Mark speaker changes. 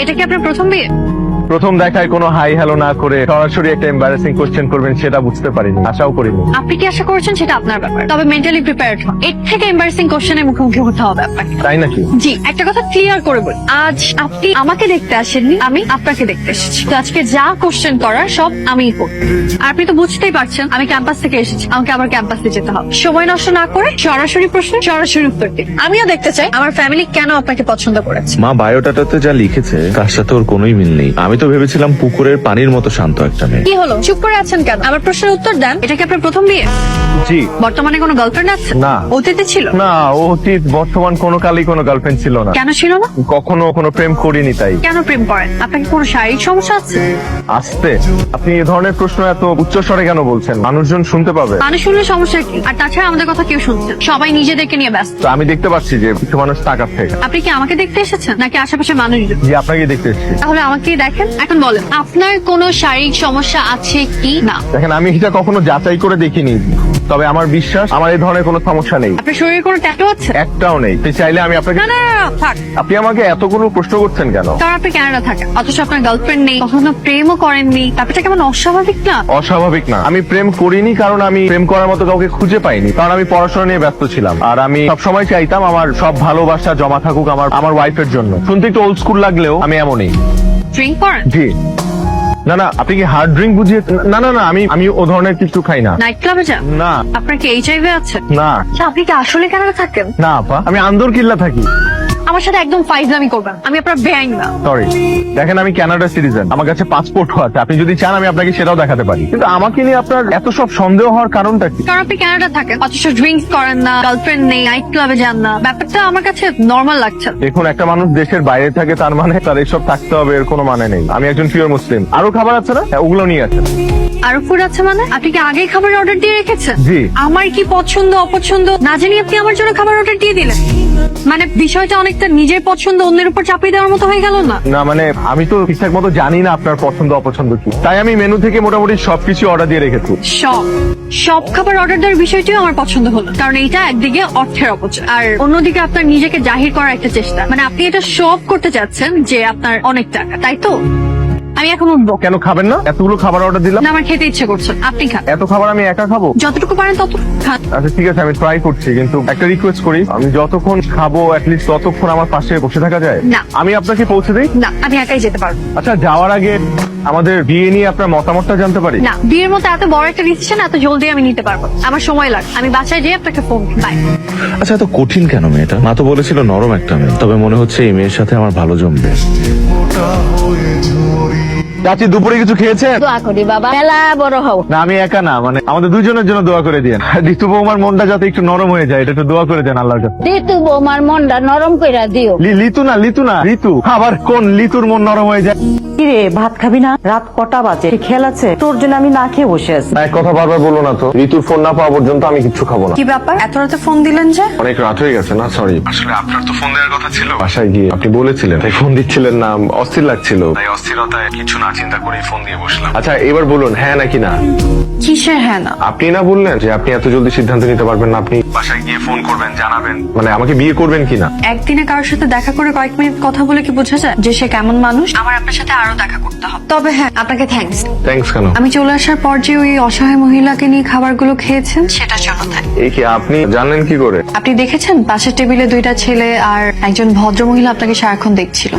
Speaker 1: এটা কি আপনার প্রথম বিয়ে?
Speaker 2: প্রথম দেখায় কোনো হাই হ্যালো না করে সরাসরি একটা এম্বারাসিং কোশ্চেন করবেন সেটা বুঝতে পারিনি, আশাও করিনি।
Speaker 1: আপনি কি আশা করছেন সেটা আপনার ব্যাপার, তবে মেন্টালি প্রিপেয়ার্ড হন। এর থেকে এম্বারেসিং কোশ্চেনের মুখোমুখি হতে হবে আপনাকে।
Speaker 2: তাই নাকি?
Speaker 1: জি, একটা কথা ক্লিয়ার করে বলি, আজ আপনি আমাকে দেখতে আসেননি, আমি আপনাকে দেখতে এসেছি। তো আজকে যা কোশ্চেন করার সব আমিই করব। আর আপনি তো বুঝতেই পারছেন আমি ক্যাম্পাস থেকে এসেছি, আমাকে আবার ক্যাম্পাসে যেতে হবে। সময় নষ্ট না করে সরাসরি প্রশ্ন সরাসরি উত্তর দিন। আমিও দেখতে চাই আমার ফ্যামিলি কেন আপনাকে পছন্দ করেছে।
Speaker 3: মা বায়োডাটাতে যা লিখেছে তার সাথে ওর কোনোই মিল নেই। আমি তো ভেবেছিলাম পুকুরের পানির মতো শান্ত একটা মেয়ে।
Speaker 1: কি হলো, চুপ করে আছেন কেন? আমার প্রশ্নের উত্তর দেন। এটা কি আপনার প্রথম বিয়ে?
Speaker 2: জি।
Speaker 1: বর্তমানে কোনো গার্লফ্রেন্ড আছে?
Speaker 2: না।
Speaker 1: অতীতে ছিল?
Speaker 2: না, অতীত বর্তমান কোনো কালেই কোনো গার্লফ্রেন্ড ছিল না।
Speaker 1: কেন ছিল না?
Speaker 2: কখনো কোনো প্রেম করিনি তাই।
Speaker 1: কেন প্রেম করেন? আপনার কি কোনো শারীরিক সমস্যা আছে?
Speaker 2: আসতে আপনি এ ধরনের প্রশ্ন এত উচ্চ স্বরে কেন বলছেন? মানুষজন শুনতে পাবে।
Speaker 1: মানুষ শুনলে সমস্যা কি? আর তাছাড়া আমাদের কথা কেউ শুনছে? সবাই নিজেদেরকে নিয়ে ব্যস্ত।
Speaker 2: তো আমি দেখতে পাচ্ছি যে কিছু মানুষ টাকার থেকে।
Speaker 1: আপনি কি আমাকে দেখতে এসেছেন নাকি আশেপাশে মানুষজন?
Speaker 2: জি, আপনাকে দেখতে এসেছি।
Speaker 1: তাহলে আমাকেই দেখেন। এখন বলেন আপনার কোনো শারীরিক সমস্যা আছে কি না?
Speaker 2: দেখেন, আমি এটা কখনো যাচাই করে দেখিনি, তবে আমার বিশ্বাস আমার এই ধরনের কোনো সমস্যা নেই।
Speaker 1: আপনার শরীরে কোনো ট্যাটু আছে?
Speaker 2: একটাও নেই। আপনি চাইলে আমি আপনাকে।
Speaker 1: না না না, না, থাক।
Speaker 2: আপনি আমাকে এতগুলো প্রশ্ন করছেন কেন?
Speaker 1: কারণ আপনি কানাডা থাকেন, অথচ আপনার গার্লফ্রেন্ড নেই, কখনো প্রেমও করেননি। ব্যাপারটা কেমন অস্বাভাবিক না?
Speaker 2: অস্বাভাবিক না। আমি প্রেম করিনি কারণ আমি প্রেম করার মতো কাউকে খুঁজে পাইনি, কারণ আমি পড়াশোনা নিয়ে ব্যস্ত ছিলাম। আর আমি সবসময় চাইতাম আমার সব ভালোবাসা জমা থাকুক আমার ওয়াইফের জন্য। শুনতে একটু ওল্ড স্কুল লাগলেও আমি এমনই।
Speaker 1: ড্রিঙ্ক করেন?
Speaker 2: জি। না না, আপনি কি হার্ড ড্রিঙ্ক বুঝিয়ে? না না না, আমি ও ধরনের কিছু খাই না।
Speaker 1: নাইট ক্লাবে যান?
Speaker 2: না।
Speaker 1: আপনার কি এইচআইভি আছে?
Speaker 2: না।
Speaker 1: আচ্ছা, আপনি কি আসলে কানাডা থাকেন?
Speaker 2: না আপা, আমি আন্দর কিল্লা থাকি।
Speaker 1: আমার সাথে একদম ফাইজলামি করবেন, আমি আপনার বেআইন না।
Speaker 2: সরি। দেখেন, আমি কানাডা সিটিজেন, আমার কাছে পাসপোর্টও আছে। আপনি যদি চান আমি আপনাকে সেটাও দেখাতে পারি। কিন্তু আমাকে নিয়ে আপনার এত সব সন্দেহ হওয়ার কারণটা কি?
Speaker 1: কারণ আপনি কানাডা থাকেন, অথচ ড্রিঙ্কস করেন না, গার্লফ্রেন্ড নেই, নাইট ক্লাবে যান না। ব্যাপারটা আমার কাছে নর্মাল লাগছে।
Speaker 2: দেখুন, একটা মানুষ দেশের বাইরে থাকে তার মানে তার এসব থাকতে হবে এর কোনো মানে নেই। আমি একজন পিওর মুসলিম। আরো খাবার আছে না? হ্যাঁ, ওগুলো নিয়ে আসেন।
Speaker 1: আরো ফুড আছে মানে? আপনি কি আগেই খাবার অর্ডার দিয়ে রেখেছেন?
Speaker 2: জি।
Speaker 1: আমার কি পছন্দ অপছন্দ না জানি আপনি আমার জন্য খাবার অর্ডার দিয়ে দিলেন। মানে বিষয়টা অনেকটা নিজের পছন্দ অন্যের উপর চাপিয়ে দেওয়ার মতো হয়ে গেল না?
Speaker 2: না মানে আমি তো ঠিকঠাক মতো জানি না আপনার পছন্দ অপছন্দ কি, তাই আমি মেনু থেকে মোটামুটি সবকিছু অর্ডার দিয়ে রেখেছি।
Speaker 1: সব খাবার অর্ডার দেওয়ার বিষয়টিও আমার পছন্দ হলো, কারণ এটা একদিকে অর্থের অপচয় আর অন্যদিকে আপনার নিজেকে জাহির করার একটা চেষ্টা। মানে আপনি এটা শো করতে চাচ্ছেন যে আপনার অনেক টাকা, তাই তো? আমি এখন উঠবো।
Speaker 2: কেন খাবেন না? এতগুলো খাবার অর্ডার দিলাম।
Speaker 1: না, আমার খেতে ইচ্ছে করছে, আপনি খান।
Speaker 2: এত খাবার আমি একা খাবো?
Speaker 1: যতটুকু পারেন তত খান।
Speaker 2: আচ্ছা ঠিক আছে, আমি ট্রাই করছি, কিন্তু একটা রিকোয়েস্ট করি, আমি যতক্ষণ খাবো অ্যাটলিস্ট ততক্ষণ আমার পাশে বসে থাকা যায়?
Speaker 1: না।
Speaker 2: আমি আপনাকে পৌঁছে দিই?
Speaker 1: না, আমি একাই যেতে পারবো।
Speaker 2: আচ্ছা, যাওয়ার আগে আমাদের বিয়ে নিয়ে আপনার মতামতটা জানতে পারি?
Speaker 1: না, বিয়ের মতো এত বড় একটা ডিসিশন এত জলদি আমি নিতে পারবো না। আমার সময় লাগে। আমি বাসায় যেয়ে আপনাকে ফোন বাই।
Speaker 3: আচ্ছা, এত কঠিন কেন মেয়েটা? মা তো বলেছিল নরম একটা মেয়ে, তবে মনে হচ্ছে এই মেয়ের সাথে আমার ভালো জমবে।
Speaker 2: চাচি, দুপুরে কিছু খেয়েছেন?
Speaker 4: দোয়া করি বাবা, মেলা বড় হও।
Speaker 2: না, আমি একা না, মানে আমাদের দুজনের জন্য দোয়া করে দিয়েন। ঋতু বৌমার মনটা যাতে একটু নরম হয়ে যায়, এটা একটু দোয়া করে দেন আল্লাহর কাছে।
Speaker 4: ঋতু বৌমার মনটা নরম কইরা দিও।
Speaker 2: লিতু না ঋতু। আবার কোন লিতুর মন নরম হয়ে যায়?
Speaker 5: কিরে, ভাত খাবি না? রাত কটা বাজে? খেয়াল আছে? তোর জন্য আমি না খেয়ে বসে আছি।
Speaker 2: এক কথা বারবার বলো না তো। ঋতুর ফোন না পাওয়া পর্যন্ত আমি কিচ্ছু খাবো না।
Speaker 1: কি ব্যাপার, এত রাতে ফোন দিলেন যে?
Speaker 2: অনেক রাত হয়ে গেছে না? সরি। আসলে আপনার তো ফোন দেওয়ার কথা ছিল, বাসায় গিয়ে আপনি বলেছিলেন, তাই ফোন দিচ্ছিলেন না, অস্থির লাগছিল, তাই অস্থিরতায় কিছু না চিন্তা করে ফোন দিয়ে বসলাম। আচ্ছা, এবার বলুন হ্যাঁ নাকি না?
Speaker 1: কিসের হ্যাঁ না?
Speaker 2: আপনি না বললেন যে আপনি এত জলদি সিদ্ধান্ত নিতে পারবেন না, আপনি বাসায় গিয়ে ফোন করবেন, জানাবেন, মানে আমাকে বিয়ে করবেন কিনা।
Speaker 1: একদিনে কারোর সাথে দেখা করে কয়েক মিনিট কথা বলে কি বোঝা যায় যে সে কেমন মানুষ? আমার আপনার সাথে আরো দেখা করতে হবে। তবে হ্যাঁ, আপনাকে থ্যাঙ্কস।
Speaker 2: থ্যাঙ্কস কেন?
Speaker 1: আমি চলে আসার পর যে ওই অসহায় মহিলাকে নিয়ে খাবারগুলো খেয়েছেন সেটার জন্য থ্যাঙ্কস।
Speaker 2: এই কি আপনি জানলেন কি করে?
Speaker 1: আপনি দেখেছেন পাশের টেবিলে দুইটা ছেলে আর একজন ভদ্র মহিলা আপনাকে সারাক্ষণ দেখছিল।